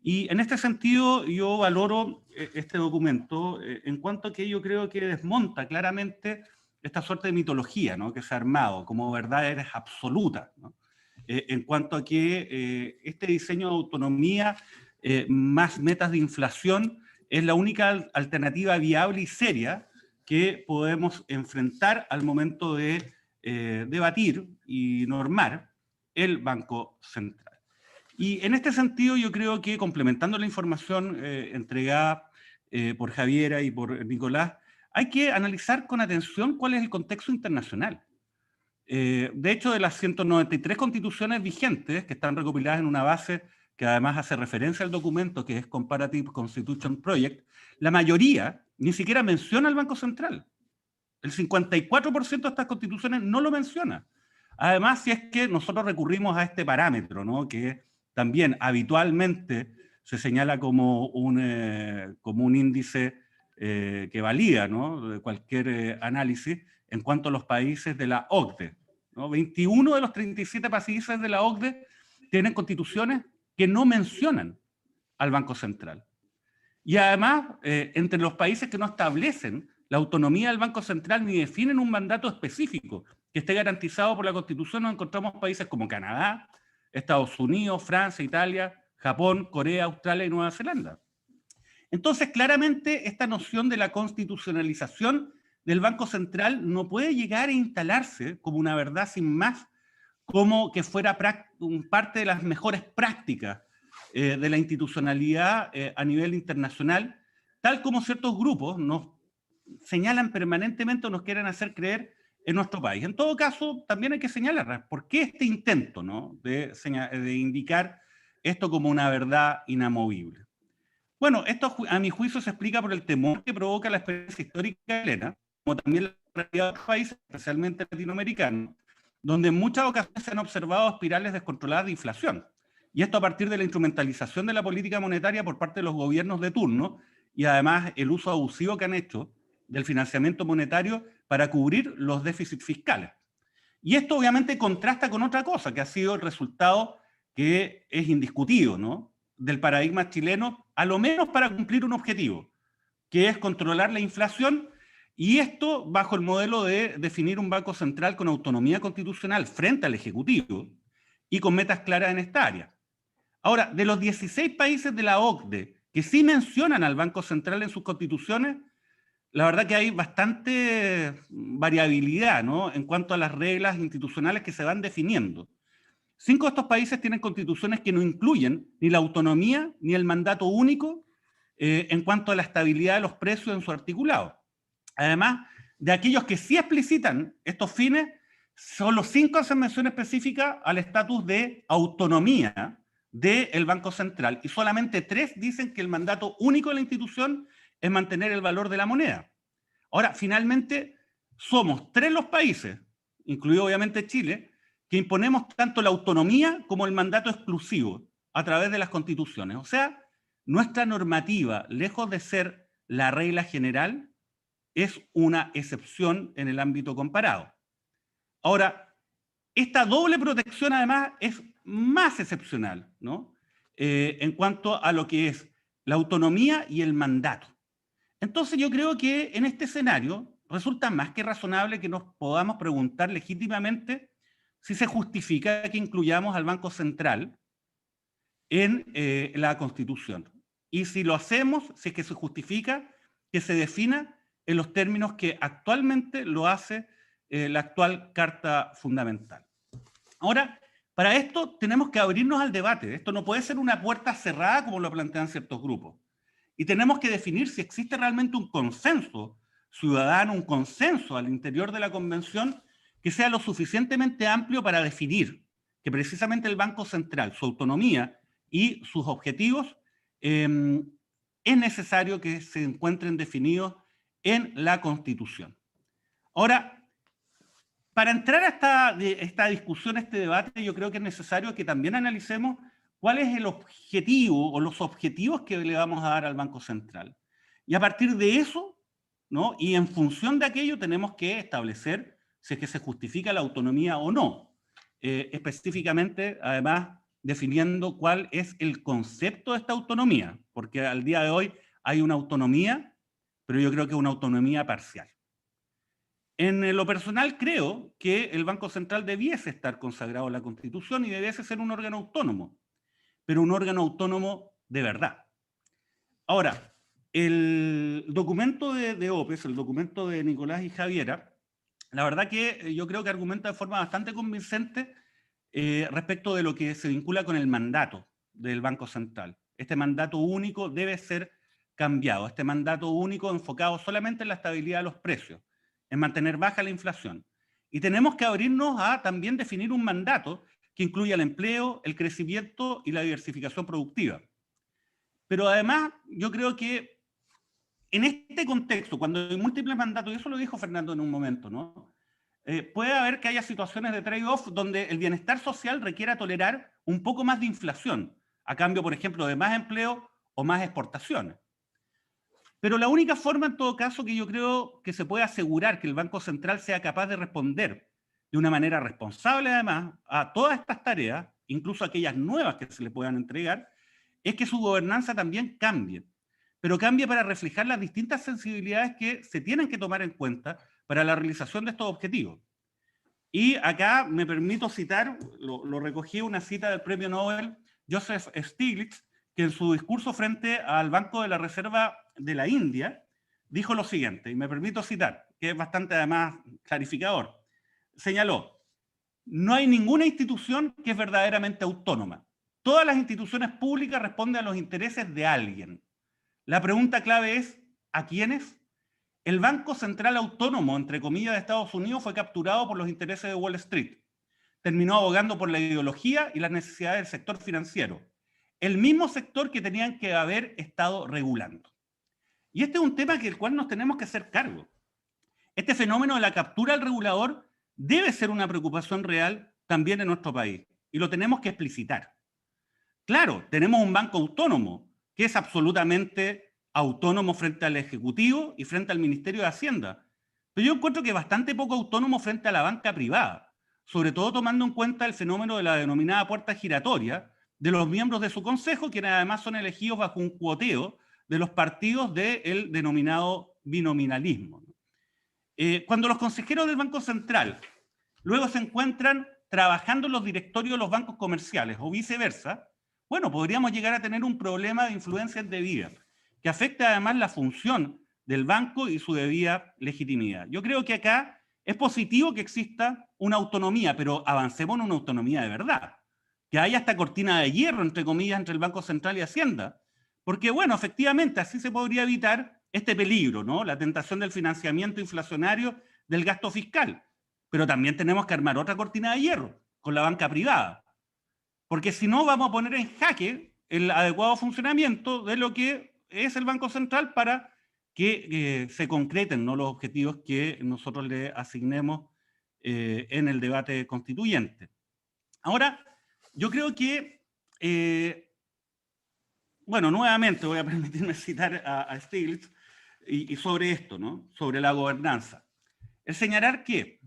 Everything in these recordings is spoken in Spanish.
Y en este sentido yo valoro este documento en cuanto a que yo creo que desmonta claramente esta suerte de mitología, ¿no?, que se ha armado como verdades absolutas, ¿no?, en cuanto a que este diseño de autonomía más metas de inflación es la única alternativa viable y seria que podemos enfrentar al momento de debatir y normar el Banco Central. Y en este sentido yo creo que, complementando la información entregada por Javiera y por Nicolás, hay que analizar con atención cuál es el contexto internacional. De hecho, de las 193 constituciones vigentes, que están recopiladas en una base que además hace referencia al documento, que es Comparative Constitution Project, la mayoría ni siquiera menciona al Banco Central. El 54% de estas constituciones no lo menciona. Además, si es que nosotros recurrimos a este parámetro, ¿no?, que también habitualmente se señala como un índice que valida, ¿no?, de cualquier análisis en cuanto a los países de la OCDE, ¿no? 21 de los 37 países de la OCDE tienen constituciones que no mencionan al Banco Central. Y además, entre los países que no establecen la autonomía del Banco Central ni definen un mandato específico que esté garantizado por la Constitución, nos encontramos países como Canadá, Estados Unidos, Francia, Italia, Japón, Corea, Australia y Nueva Zelanda. Entonces, claramente, esta noción de la constitucionalización del Banco Central no puede llegar a instalarse como una verdad sin más, como que fuera parte de las mejores prácticas de la institucionalidad a nivel internacional, tal como ciertos grupos nos señalan permanentemente o nos quieren hacer creer en nuestro país. En todo caso, también hay que señalar por qué este intento, ¿no?, de indicar esto como una verdad inamovible. Bueno, esto a mi juicio se explica por el temor que provoca la experiencia histórica chilena, como también la realidad de otros países, especialmente latinoamericanos, donde en muchas ocasiones se han observado espirales descontroladas de inflación. Y esto a partir de la instrumentalización de la política monetaria por parte de los gobiernos de turno y además el uso abusivo que han hecho del financiamiento monetario para cubrir los déficits fiscales. Y esto obviamente contrasta con otra cosa, que ha sido el resultado que es indiscutido, ¿no?, del paradigma chileno, a lo menos para cumplir un objetivo, que es controlar la inflación, y esto bajo el modelo de definir un Banco Central con autonomía constitucional frente al Ejecutivo y con metas claras en esta área. Ahora, de los 16 países de la OCDE que sí mencionan al Banco Central en sus constituciones, la verdad que hay bastante variabilidad, ¿no?, en cuanto a las reglas institucionales que se van definiendo. 5 de estos países tienen constituciones que no incluyen ni la autonomía ni el mandato único en cuanto a la estabilidad de los precios en su articulado. Además, de aquellos que sí explicitan estos fines, solo 5 hacen mención específica al estatus de autonomía del Banco Central y solamente 3 dicen que el mandato único de la institución es mantener el valor de la moneda. Ahora, finalmente, somos 3 los países, incluido obviamente Chile, que imponemos tanto la autonomía como el mandato exclusivo a través de las constituciones. O sea, nuestra normativa, lejos de ser la regla general, es una excepción en el ámbito comparado. Ahora, esta doble protección además es más excepcional, ¿no?, en cuanto a lo que es la autonomía y el mandato. Entonces yo creo que en este escenario resulta más que razonable que nos podamos preguntar legítimamente si se justifica que incluyamos al Banco Central en la Constitución. Y si lo hacemos, si es que se justifica que se defina en los términos que actualmente lo hace la actual Carta Fundamental. Ahora, para esto tenemos que abrirnos al debate. Esto no puede ser una puerta cerrada como lo plantean ciertos grupos. Y tenemos que definir si existe realmente un consenso ciudadano, un consenso al interior de la Convención que sea lo suficientemente amplio para definir que precisamente el Banco Central, su autonomía y sus objetivos, es necesario que se encuentren definidos en la Constitución. Ahora, para entrar a esta discusión, a este debate, yo creo que es necesario que también analicemos cuál es el objetivo o los objetivos que le vamos a dar al Banco Central. Y a partir de eso, ¿no?, y en función de aquello, tenemos que establecer si es que se justifica la autonomía o no. Específicamente, además, definiendo cuál es el concepto de esta autonomía, porque al día de hoy hay una autonomía, pero yo creo que es una autonomía parcial. En lo personal creo que el Banco Central debiese estar consagrado en la Constitución y debiese ser un órgano autónomo, pero un órgano autónomo de verdad. Ahora, el documento de OPES, el documento de Nicolás y Javiera, la verdad que yo creo que argumenta de forma bastante convincente respecto de lo que se vincula con el mandato del Banco Central. Este mandato único debe ser cambiado, este mandato único enfocado solamente en la estabilidad de los precios, en mantener baja la inflación. Y tenemos que abrirnos a también definir un mandato que incluya el empleo, el crecimiento y la diversificación productiva. Pero además, yo creo que en este contexto, cuando hay múltiples mandatos, y eso lo dijo Fernando en un momento, ¿no? Puede haber que haya situaciones de trade-off donde el bienestar social requiera tolerar un poco más de inflación, a cambio, por ejemplo, de más empleo o más exportaciones. Pero la única forma, en todo caso, que yo creo que se puede asegurar que el Banco Central sea capaz de responder de una manera responsable, además, a todas estas tareas, incluso aquellas nuevas que se le puedan entregar, es que su gobernanza también cambie, pero cambie para reflejar las distintas sensibilidades que se tienen que tomar en cuenta para la realización de estos objetivos. Y acá me permito citar, lo recogí una cita del premio Nobel Joseph Stiglitz, que en su discurso frente al Banco de la Reserva de la India dijo lo siguiente, y me permito citar, que es bastante además clarificador. Señaló: no hay ninguna institución que es verdaderamente autónoma. Todas las instituciones públicas responden a los intereses de alguien. La pregunta clave es, ¿a quiénes? El Banco Central Autónomo, entre comillas, de Estados Unidos fue capturado por los intereses de Wall Street. Terminó abogando por la ideología y las necesidades del sector financiero. El mismo sector que tenían que haber estado regulando. Y este es un tema del cual nos tenemos que hacer cargo. Este fenómeno de la captura del regulador debe ser una preocupación real también en nuestro país. Y lo tenemos que explicitar. Claro, tenemos un banco autónomo que es absolutamente autónomo frente al Ejecutivo y frente al Ministerio de Hacienda. Pero yo encuentro que bastante poco autónomo frente a la banca privada, sobre todo tomando en cuenta el fenómeno de la denominada puerta giratoria de los miembros de su consejo, quienes además son elegidos bajo un cuoteo de los partidos del denominado binominalismo. Cuando los consejeros del Banco Central luego se encuentran trabajando en los directorios de los bancos comerciales o viceversa, bueno, podríamos llegar a tener un problema de influencia indebida que afecta además la función del banco y su debida legitimidad. Yo creo que acá es positivo que exista una autonomía, pero avancemos en una autonomía de verdad. Que haya esta cortina de hierro, entre comillas, entre el Banco Central y Hacienda. Porque, bueno, efectivamente, así se podría evitar este peligro, ¿no? La tentación del financiamiento inflacionario del gasto fiscal. Pero también tenemos que armar otra cortina de hierro con la banca privada. Porque si no, vamos a poner en jaque el adecuado funcionamiento de lo que es el Banco Central para que se concreten, ¿no?, los objetivos que nosotros le asignemos en el debate constituyente. Ahora, yo creo que, bueno, nuevamente voy a permitirme citar a Stiglitz y sobre esto, ¿no?, sobre la gobernanza. El señalar que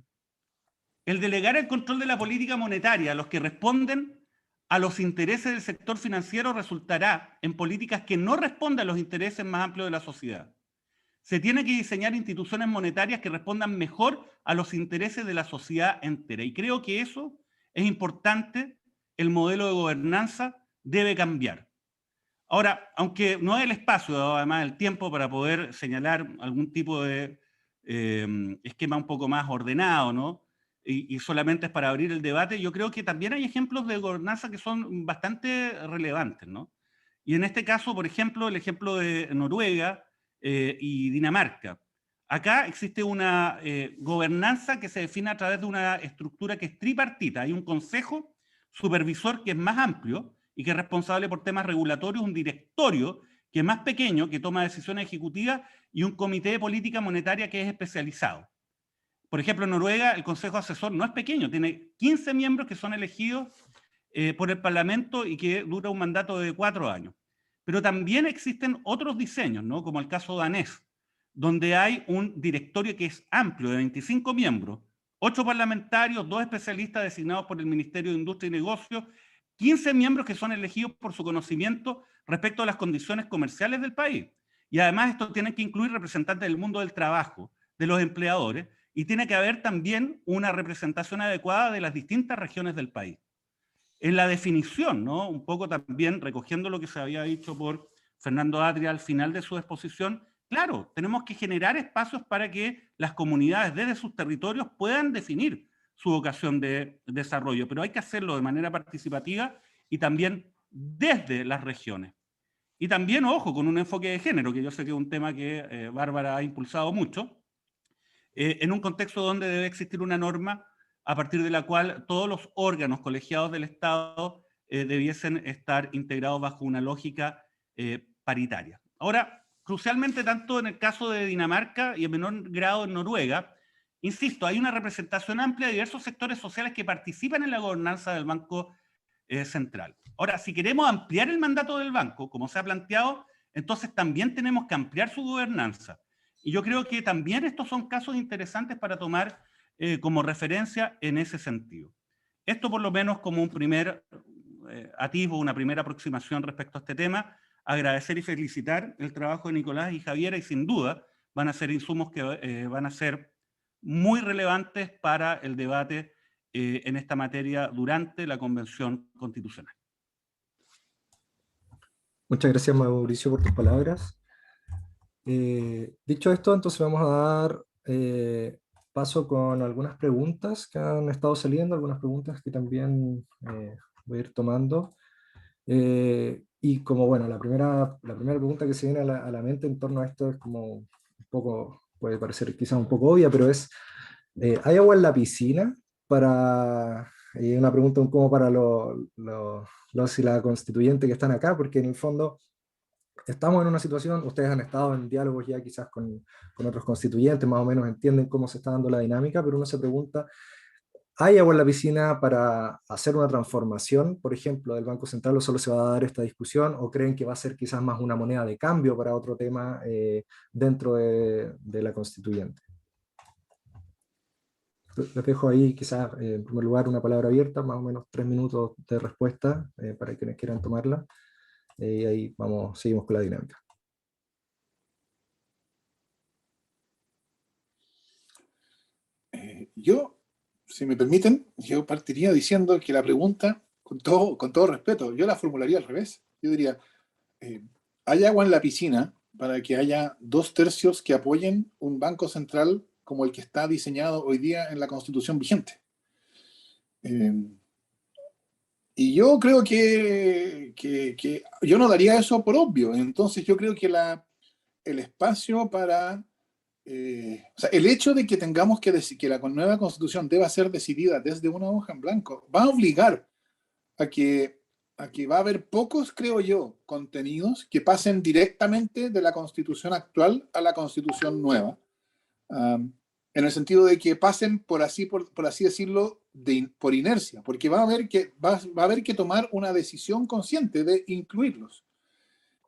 el delegar el control de la política monetaria a los que responden a los intereses del sector financiero resultará en políticas que no respondan a los intereses más amplios de la sociedad. Se tiene que diseñar instituciones monetarias que respondan mejor a los intereses de la sociedad entera. Y creo que eso es importante, el modelo de gobernanza debe cambiar. Ahora, aunque no hay el espacio, además el tiempo para poder señalar algún tipo de esquema un poco más ordenado, ¿no?, y solamente es para abrir el debate, yo creo que también hay ejemplos de gobernanza que son bastante relevantes, ¿no? Y en este caso, por ejemplo, el ejemplo de Noruega y Dinamarca. Acá existe una gobernanza que se define a través de una estructura que es tripartita. Hay un consejo supervisor que es más amplio y que es responsable por temas regulatorios, un directorio que es más pequeño, que toma decisiones ejecutivas, y un comité de política monetaria que es especializado. Por ejemplo, en Noruega el Consejo Asesor no es pequeño, tiene 15 miembros que son elegidos por el Parlamento y que dura un mandato de 4 años. Pero también existen otros diseños, ¿no?, como el caso danés, donde hay un directorio que es amplio, de 25 miembros, 8 parlamentarios, 2 especialistas designados por el Ministerio de Industria y Negocios, 15 miembros que son elegidos por su conocimiento respecto a las condiciones comerciales del país. Y además esto tiene que incluir representantes del mundo del trabajo, de los empleadores, y tiene que haber también una representación adecuada de las distintas regiones del país. En la definición, ¿no? Un poco también recogiendo lo que se había dicho por Fernando Atria al final de su exposición, claro, tenemos que generar espacios para que las comunidades desde sus territorios puedan definir su vocación de desarrollo, pero hay que hacerlo de manera participativa y también desde las regiones. Y también, ojo, con un enfoque de género, que yo sé que es un tema que Bárbara ha impulsado mucho, en un contexto donde debe existir una norma a partir de la cual todos los órganos colegiados del Estado debiesen estar integrados bajo una lógica paritaria. Ahora, crucialmente, tanto en el caso de Dinamarca y en menor grado en Noruega, insisto, hay una representación amplia de diversos sectores sociales que participan en la gobernanza del Banco Central. Ahora, si queremos ampliar el mandato del banco, como se ha planteado, entonces también tenemos que ampliar su gobernanza. Y yo creo que también estos son casos interesantes para tomar como referencia en ese sentido. Esto por lo menos como un primer atisbo, una primera aproximación respecto a este tema. Agradecer y felicitar el trabajo de Nicolás y Javiera, y sin duda van a ser insumos que van a ser muy relevantes para el debate en esta materia durante la Convención Constitucional. Muchas gracias, Mauricio, por tus palabras. Dicho esto, entonces vamos a dar paso con algunas preguntas que han estado saliendo, algunas preguntas que también voy a ir tomando. Y como, bueno, la primera pregunta que se viene a la mente en torno a esto es como un poco, puede parecer quizás un poco obvia, pero es, ¿hay agua en la piscina? Y una pregunta como para los y la constituyente que están acá, porque en el fondo estamos en una situación, ustedes han estado en diálogos ya quizás con otros constituyentes, más o menos entienden cómo se está dando la dinámica, pero uno se pregunta, ¿hay agua en la piscina para hacer una transformación, por ejemplo, del Banco Central, o solo se va a dar esta discusión, o creen que va a ser quizás más una moneda de cambio para otro tema dentro de la constituyente? Les dejo ahí quizás, en primer lugar, una palabra abierta, más o menos 3 minutos de respuesta para quienes quieran tomarla, y ahí seguimos con la dinámica. Yo, si me permiten, yo partiría diciendo que la pregunta, con todo respeto, yo la formularía al revés. Yo diría, ¿hay agua en la piscina para que haya 2/3 que apoyen un banco central como el que está diseñado hoy día en la Constitución vigente? Y yo creo que yo no daría eso por obvio. Entonces yo creo que el espacio para... o sea, el hecho de que tengamos que decir que la nueva constitución deba ser decidida desde una hoja en blanco va a obligar a que va a haber pocos, creo yo, contenidos que pasen directamente de la constitución actual a la constitución nueva. En el sentido de que pasen, por así decirlo, por inercia, porque va a haber que tomar una decisión consciente de incluirlos.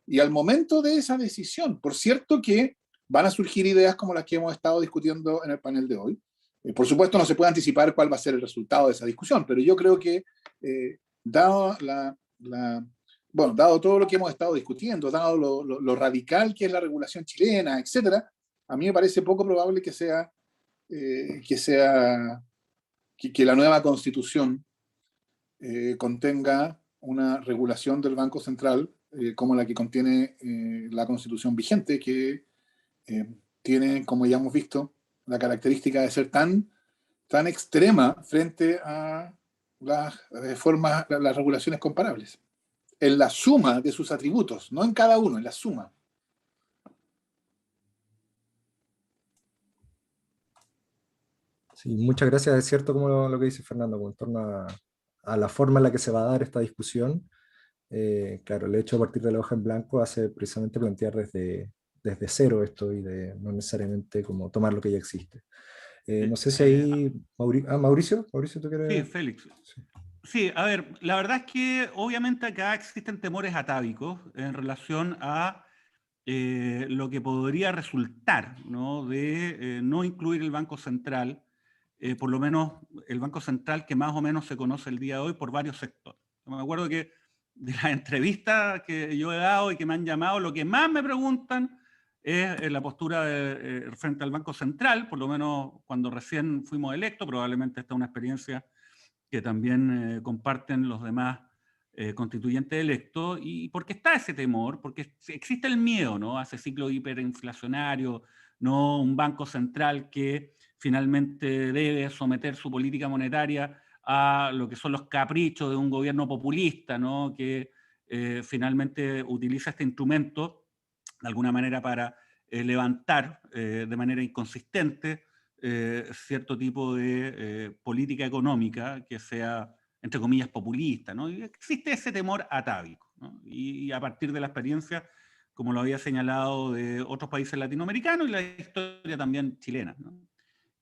Y al momento de esa decisión, por cierto que van a surgir ideas como las que hemos estado discutiendo en el panel de hoy. Por supuesto, no se puede anticipar cuál va a ser el resultado de esa discusión, pero yo creo que, dado todo lo que hemos estado discutiendo, dado lo radical que es la regulación chilena, etcétera, a mí me parece poco probable que la nueva constitución contenga una regulación del Banco Central como la que contiene la constitución vigente, que tiene, como ya hemos visto, la característica de ser tan extrema frente a las regulaciones comparables, en la suma de sus atributos, no en cada uno, en la suma. Sí, muchas gracias. Es cierto como lo que dice Fernando, en torno a la forma en la que se va a dar esta discusión. Claro, el hecho de partir de la hoja en blanco hace precisamente plantear desde cero esto y de no necesariamente como tomar lo que ya existe. No sé si ahí... Mauricio, ¿tú quieres? Sí, Félix. Sí, a ver, la verdad es que obviamente acá existen temores atávicos en relación a lo que podría resultar, ¿no? De no incluir el Banco Central, por lo menos el Banco Central que más o menos se conoce el día de hoy por varios sectores. Yo me acuerdo que de las entrevistas que yo he dado y que me han llamado, lo que más me preguntan es la postura frente al Banco Central, por lo menos cuando recién fuimos electos. Probablemente esta es una experiencia que también comparten los demás constituyentes electos, y porque está ese temor, porque existe el miedo, ¿no?, a ese ciclo hiperinflacionario, ¿no?, un banco central que finalmente debe someter su política monetaria a lo que son los caprichos de un gobierno populista, ¿no?, que finalmente utiliza este instrumento de alguna manera para levantar de manera inconsistente cierto tipo de política económica que sea, entre comillas, populista, ¿no? Y existe ese temor atávico, ¿no? Y a partir de la experiencia, como lo había señalado, de otros países latinoamericanos y la historia también chilena, ¿no?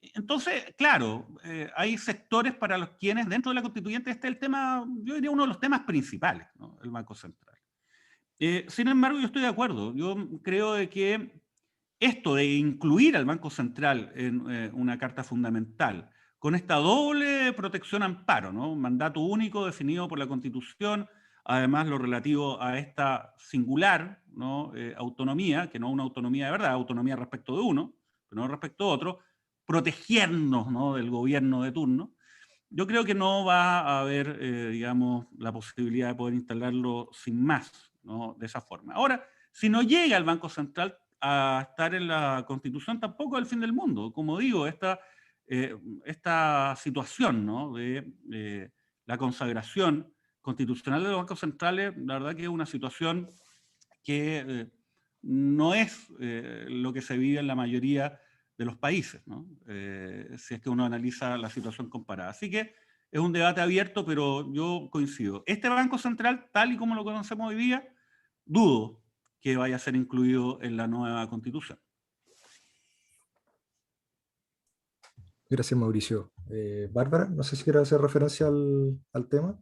Entonces, claro, hay sectores para los quienes dentro de la constituyente este es el tema, yo diría uno de los temas principales, ¿no?, el Banco Central. Sin embargo, yo estoy de acuerdo. Yo creo de que esto de incluir al Banco Central en una carta fundamental, con esta doble protección amparo, ¿no?, un mandato único definido por la Constitución, además lo relativo a esta singular, ¿no?, autonomía, que no es una autonomía de verdad, autonomía respecto de uno, pero no respecto de otro, protegernos, ¿no?, del gobierno de turno. Yo creo que no va a haber, digamos, la posibilidad de poder instalarlo sin más, ¿no?, de esa forma. Ahora, si no llega el Banco Central a estar en la Constitución, tampoco es el fin del mundo. Como digo, esta situación, ¿no?, de la consagración constitucional de los bancos centrales, la verdad que es una situación que no es lo que se vive en la mayoría de los países, ¿no?, si es que uno analiza la situación comparada. Así que es un debate abierto, pero yo coincido. Este Banco Central, tal y como lo conocemos hoy día, dudo que vaya a ser incluido en la nueva Constitución. Gracias, Mauricio. Bárbara, no sé si quieres hacer referencia al tema.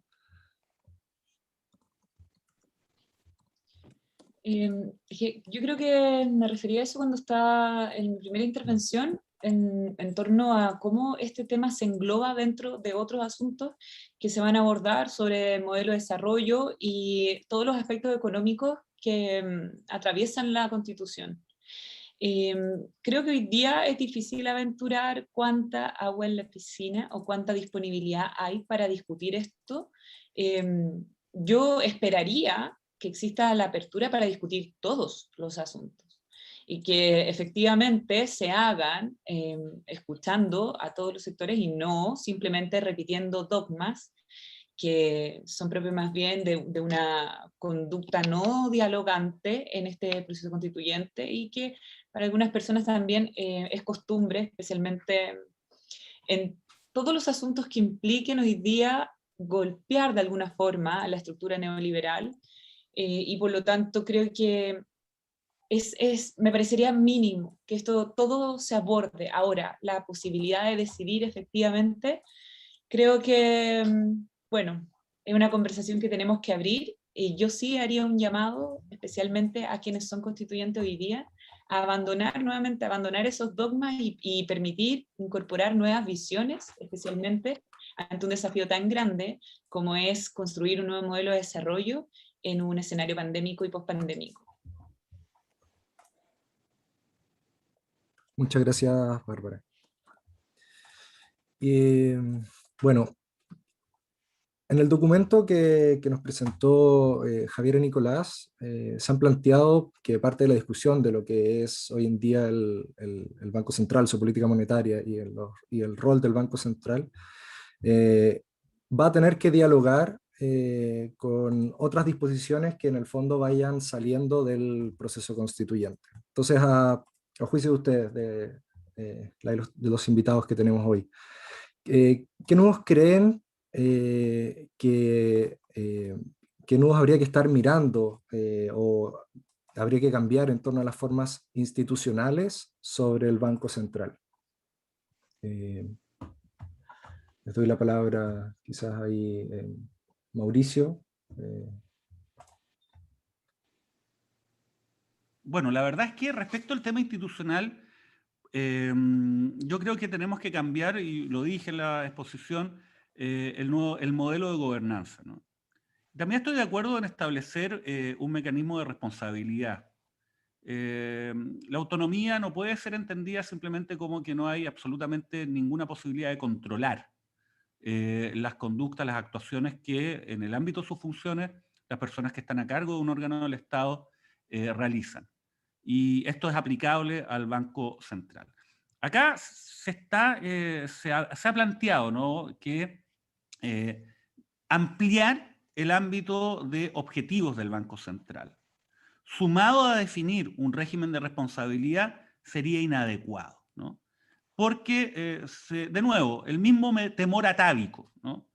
Yo creo que me refería a eso cuando estaba en mi primera intervención, en torno a cómo este tema se engloba dentro de otros asuntos que se van a abordar sobre el modelo de desarrollo y todos los aspectos económicos que atraviesan la Constitución. Creo que hoy día es difícil aventurar cuánta agua en la piscina o cuánta disponibilidad hay para discutir esto. Yo esperaría que exista la apertura para discutir todos los asuntos y que efectivamente se hagan escuchando a todos los sectores y no simplemente repitiendo dogmas que son propios más bien de una conducta no dialogante en este proceso constituyente y que para algunas personas también es costumbre, especialmente en todos los asuntos que impliquen hoy día golpear de alguna forma a la estructura neoliberal, y por lo tanto creo que me parecería mínimo que esto todo se aborde. Ahora, la posibilidad de decidir efectivamente, creo que, bueno, es una conversación que tenemos que abrir, y yo sí haría un llamado, especialmente a quienes son constituyentes hoy día, a abandonar nuevamente, abandonar esos dogmas y permitir incorporar nuevas visiones, especialmente ante un desafío tan grande como es construir un nuevo modelo de desarrollo en un escenario pandémico y pospandémico. Muchas gracias, Bárbara. Bueno, en el documento que nos presentó Javier y Nicolás, se han planteado que parte de la discusión de lo que es hoy en día el Banco Central, su política monetaria y el rol del Banco Central, va a tener que dialogar con otras disposiciones que en el fondo vayan saliendo del proceso constituyente. Entonces, a juicio de ustedes, de los invitados que tenemos hoy, ¿qué nuevos creen que nuevos habría que estar mirando o habría que cambiar en torno a las formas institucionales sobre el Banco Central? Les doy la palabra quizás ahí, Mauricio. Bueno, la verdad es que respecto al tema institucional, yo creo que tenemos que cambiar, y lo dije en la exposición, el modelo de gobernanza, ¿no? También estoy de acuerdo en establecer un mecanismo de responsabilidad. La autonomía no puede ser entendida simplemente como que no hay absolutamente ninguna posibilidad de controlar las conductas, las actuaciones que en el ámbito de sus funciones las personas que están a cargo de un órgano del Estado realizan. Y esto es aplicable al Banco Central. Acá se ha planteado, ¿no?, que ampliar el ámbito de objetivos del Banco Central, sumado a definir un régimen de responsabilidad, sería inadecuado, ¿no? Porque, de nuevo, el mismo temor atávico, ¿no?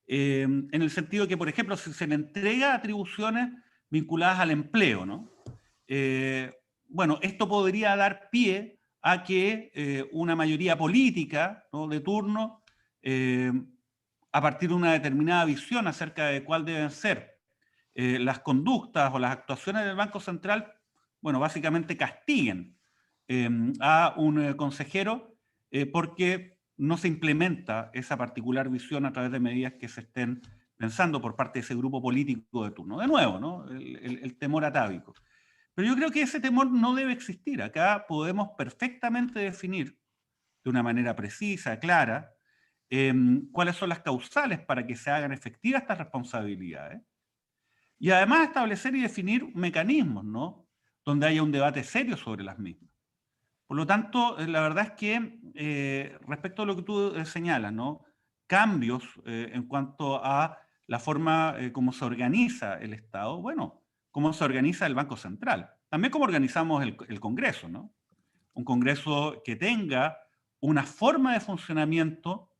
En el sentido que, por ejemplo, si se le entrega atribuciones vinculadas al empleo, ¿no? Bueno, esto podría dar pie a que una mayoría política, ¿no?, de turno, a partir de una determinada visión acerca de cuál deben ser las conductas o las actuaciones del Banco Central, bueno, básicamente castiguen a un consejero porque no se implementa esa particular visión a través de medidas que se estén pensando por parte de ese grupo político de turno. De nuevo, ¿no?, el temor atávico. Pero yo creo que ese temor no debe existir. Acá podemos perfectamente definir de una manera precisa, clara, cuáles son las causales para que se hagan efectivas estas responsabilidades. Y además establecer y definir mecanismos, ¿no?, donde haya un debate serio sobre las mismas. Por lo tanto, la verdad es que respecto a lo que tú señalas, ¿no?, cambios en cuanto a la forma como se organiza el Estado, bueno, cómo se organiza el Banco Central, también cómo organizamos el Congreso, ¿no? Un Congreso que tenga una forma de funcionamiento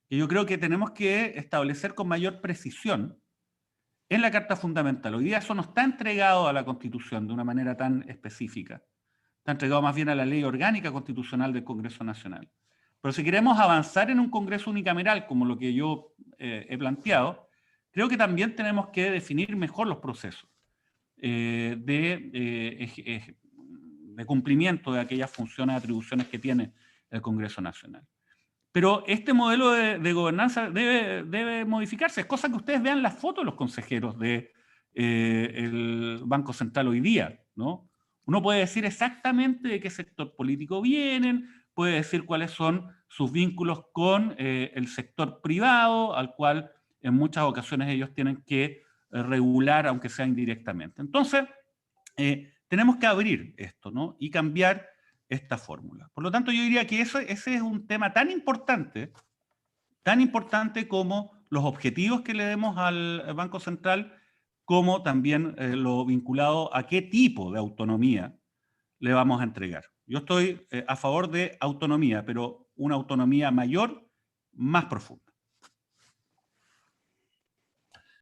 que yo creo que tenemos que establecer con mayor precisión en la Carta Fundamental. Hoy día eso no está entregado a la Constitución de una manera tan específica. Está entregado más bien a la Ley Orgánica Constitucional del Congreso Nacional. Pero si queremos avanzar en un Congreso unicameral, como lo que yo he planteado, creo que también tenemos que definir mejor los procesos de cumplimiento de aquellas funciones y atribuciones que tiene el Congreso Nacional. Pero este modelo de gobernanza debe modificarse. Es cosa que ustedes vean las fotos de los consejeros del Banco Central hoy día, ¿no? Uno puede decir exactamente de qué sector político vienen, puede decir cuáles son sus vínculos con el sector privado, al cual en muchas ocasiones ellos tienen que regular, aunque sea indirectamente. Entonces, tenemos que abrir esto, ¿no?, y cambiar esta fórmula. Por lo tanto, yo diría que ese es un tema tan importante como los objetivos que le demos al Banco Central, como también lo vinculado a qué tipo de autonomía le vamos a entregar. Yo estoy a favor de autonomía, pero una autonomía mayor, más profunda.